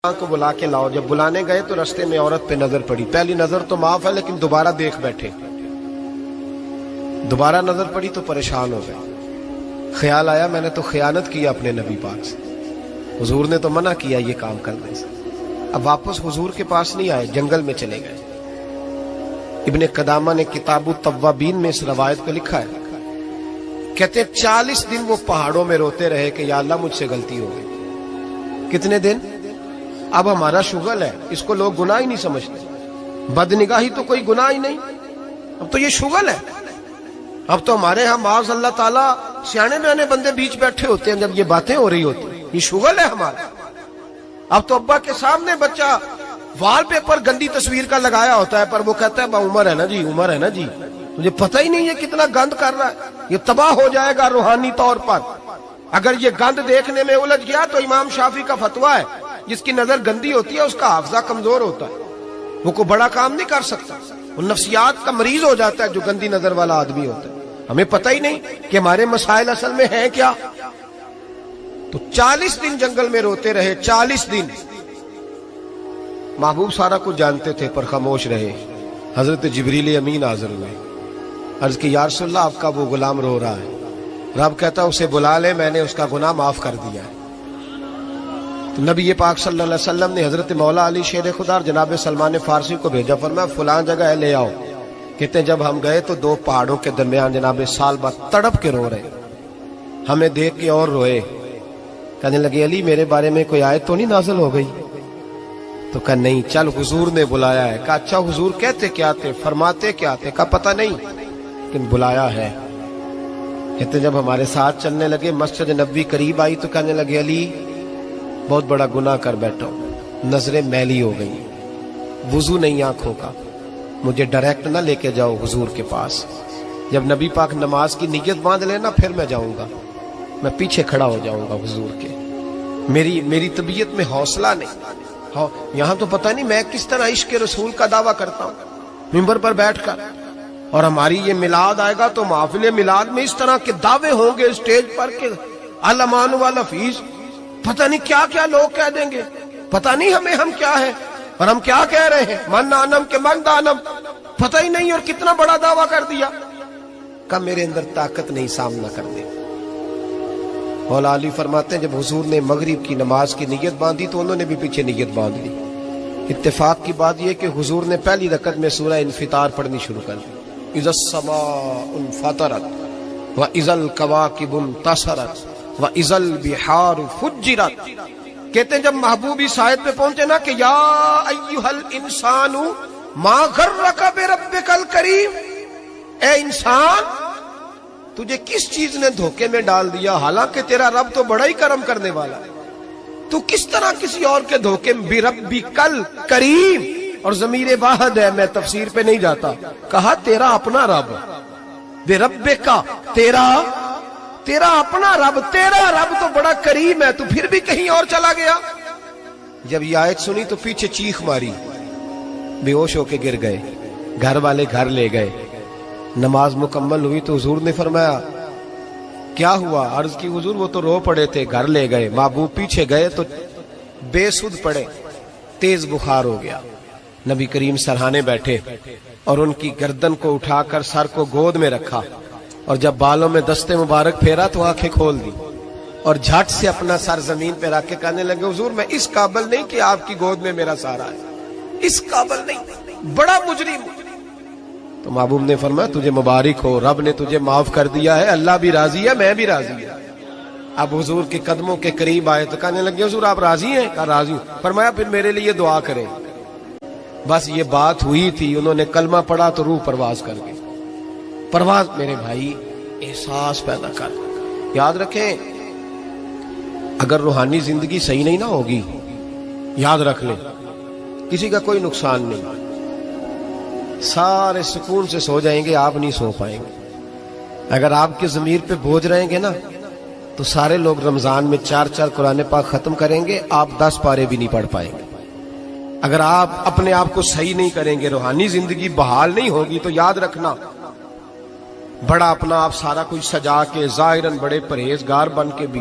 کو بلا کے لاؤ. جب بلانے گئے تو رستے میں عورت پہ نظر پڑی. پہلی نظر تو معاف ہے لیکن دوبارہ دیکھ بیٹھے. دوبارہ نظر پڑی تو پریشان ہو گئے. خیال آیا میں نے تو خیانت کی اپنے نبی پاک سے. حضور نے تو منع کیا یہ کام کرنے سے. اب واپس حضور کے پاس نہیں آئے, جنگل میں چلے گئے. ابن قدامہ نے کتاب التوابین میں اس روایت کو لکھا ہے. کہتے 40 دن وہ پہاڑوں میں روتے رہے کہ یا اللہ مجھ سے غلطی ہو گئی. کتنے دن؟ اب ہمارا شغل ہے, اس کو لوگ گناہ ہی نہیں سمجھتے. بدنگاہی تو کوئی گناہ ہی نہیں, اب تو یہ شغل ہے. اب تو ہمارے ہاں معاذ اللہ تعالیٰ سیانے بیانے بندے بیچ بیٹھے ہوتے ہیں جب یہ باتیں ہو رہی ہوتی ہیں. یہ شغل ہے ہمارا. اب تو ابا کے سامنے بچہ وال پیپر گندی تصویر کا لگایا ہوتا ہے پر وہ کہتا ہے عمر ہے نا جی, عمر ہے نا جی. مجھے پتہ ہی نہیں یہ کتنا گند کر رہا ہے. یہ تباہ ہو جائے گا روحانی طور پر. اگر یہ گند دیکھنے میں الجھ گیا تو امام شافعی کا فتویٰ ہے جس کی نظر گندی ہوتی ہے اس کا حافظہ کمزور ہوتا ہے, وہ کوئی بڑا کام نہیں کر سکتا. وہ نفسیات کا مریض ہو جاتا ہے جو گندی نظر والا آدمی ہوتا ہے. ہمیں پتہ ہی نہیں کہ ہمارے مسائل اصل میں ہیں کیا. تو 40 دن جنگل میں روتے رہے. 40 دن محبوب سارا کچھ جانتے تھے پر خاموش رہے. حضرت جبریل امین حاضر ہوئے. عرض کی یا رسول اللہ آپ کا وہ غلام رو رہا ہے. رب کہتا اسے بلا لے, میں نے اس کا گناہ معاف کر دیا ہے. تو نبی پاک صلی اللہ علیہ وسلم نے حضرت مولا علی شیر خدا اور جناب سلمان فارسی کو بھیجا, فرمایا فلاں جگہ ہے لے آؤ. کہتے ہیں جب ہم گئے تو 2 پہاڑوں کے درمیان جناب سالبہ تڑپ کے رو رہے. ہمیں دیکھ کے اور روئے. کہنے لگے علی میرے بارے میں کوئی آیت تو نہیں نازل ہو گئی؟ تو کہا نہیں, چل حضور نے بلایا ہے. کہا اچھا حضور کہتے کیا تھے, فرماتے کیا تھے؟ کہا پتہ نہیں لیکن بلایا ہے. کہتے جب ہمارے ساتھ چلنے لگے مسجد نبوی قریب آئی تو کہنے لگے علی بہت بڑا گناہ کر بیٹھا ہوں, نظریں میلی ہو گئی, وضو نہیں آنکھوں کا, مجھے ڈائریکٹ نہ لے کے جاؤ حضور کے پاس. جب نبی پاک نماز کی نیت باندھ لینا پھر میں جاؤں گا, میں پیچھے کھڑا ہو جاؤں گا حضور کے. میری طبیعت میں حوصلہ نہیں. یہاں تو پتہ نہیں میں کس طرح عشق رسول کا دعویٰ کرتا ہوں ممبر پر بیٹھ کر, اور ہماری یہ میلاد آئے گا تو محفل میلاد میں اس طرح کے دعوے ہوں گے اسٹیج پر کہ علمان والحفیظ, پتہ نہیں کیا کیا لوگ کہہ دیں گے. پتہ نہیں ہم کیا ہے اور ہم کیا کہہ رہے ہیں. من آنم کے من دانم, پتہ ہی نہیں اور کتنا بڑا دعویٰ کر دیا. کہ میرے اندر طاقت نہیں سامنا کر دے. مولا علی فرماتے ہیں جب حضور نے مغرب کی نماز کی نیت باندھی تو انہوں نے بھی پیچھے نیت باندھ لی. اتفاق کی بات یہ کہ حضور نے پہلی رکعت میں سورہ انفطار پڑھنی شروع کر دی. اذا السماء انفطرت واذا الكواكب انتصرت واذا البحار فجرت. کہتے ہیں جب محبوب اس آیت پہ پہنچے نا کہ یا ایھا الانسان ما غرک بربک الکریم, اے انسان تجھے کس چیز نے دھوکے میں ڈال دیا, حالانکہ تیرا رب تو بڑا ہی کرم کرنے والا ہے. تو کس طرح کسی اور کے دھوکے میں بربک الکریم, اور ضمیر واحد ہے, میں تفسیر پہ نہیں جاتا. کہا تیرا اپنا رب, بربک کا تیرا اپنا رب, تیرا رب تو بڑا کریم ہے, تو پھر بھی کہیں اور چلا گیا. جب یہ آیت سنی تو پیچھے چیخ ماری, بے ہوش ہو کے گر گئے. گھر والے گھر لے گئے. نماز مکمل ہوئی تو حضور نے فرمایا کیا ہوا؟ عرض کی حضور وہ تو رو پڑے تھے, گھر لے گئے. محبوب پیچھے گئے تو بے سدھ پڑے, تیز بخار ہو گیا. نبی کریم سرہانے بیٹھے اور ان کی گردن کو اٹھا کر سر کو گود میں رکھا, اور جب بالوں میں دستے مبارک پھیرا تو آنکھیں کھول دی اور جھٹ سے اپنا سر زمین پہ رکھ کے کہنے لگے حضور میں اس قابل نہیں کہ آپ کی گود میں میرا سارا ہے, اس قابل نہیں, بڑا مجرم. تو محبوب نے فرمایا تجھے مبارک ہو, رب نے تجھے معاف کر دیا ہے, اللہ بھی راضی ہے, میں بھی راضی ہے. اب حضور کے قدموں کے قریب آئے تو کہنے لگے حضور آپ راضی ہیں؟ کہا راضی ہوں. فرمایا پھر میرے لیے دعا کریں. بس یہ بات ہوئی تھی, انہوں نے کلمہ پڑھا تو روح پرواز کر گئی. پرواز میرے بھائی احساس پیدا کر. یاد رکھیں اگر روحانی زندگی صحیح نہیں نہ ہوگی, یاد رکھ لیں کسی کا کوئی نقصان نہیں. سارے سکون سے سو جائیں گے, آپ نہیں سو پائیں گے. اگر آپ کے ضمیر پہ بوجھ رہیں گے نا تو سارے لوگ رمضان میں 4 قرآن پاک ختم کریں گے, آپ 10 پارے بھی نہیں پڑھ پائیں گے. اگر آپ اپنے آپ کو صحیح نہیں کریں گے, روحانی زندگی بحال نہیں ہوگی, تو یاد رکھنا بڑا اپنا آپ سارا کچھ سجا کے ظاہراً بڑے پرہیزگار بن کے بھی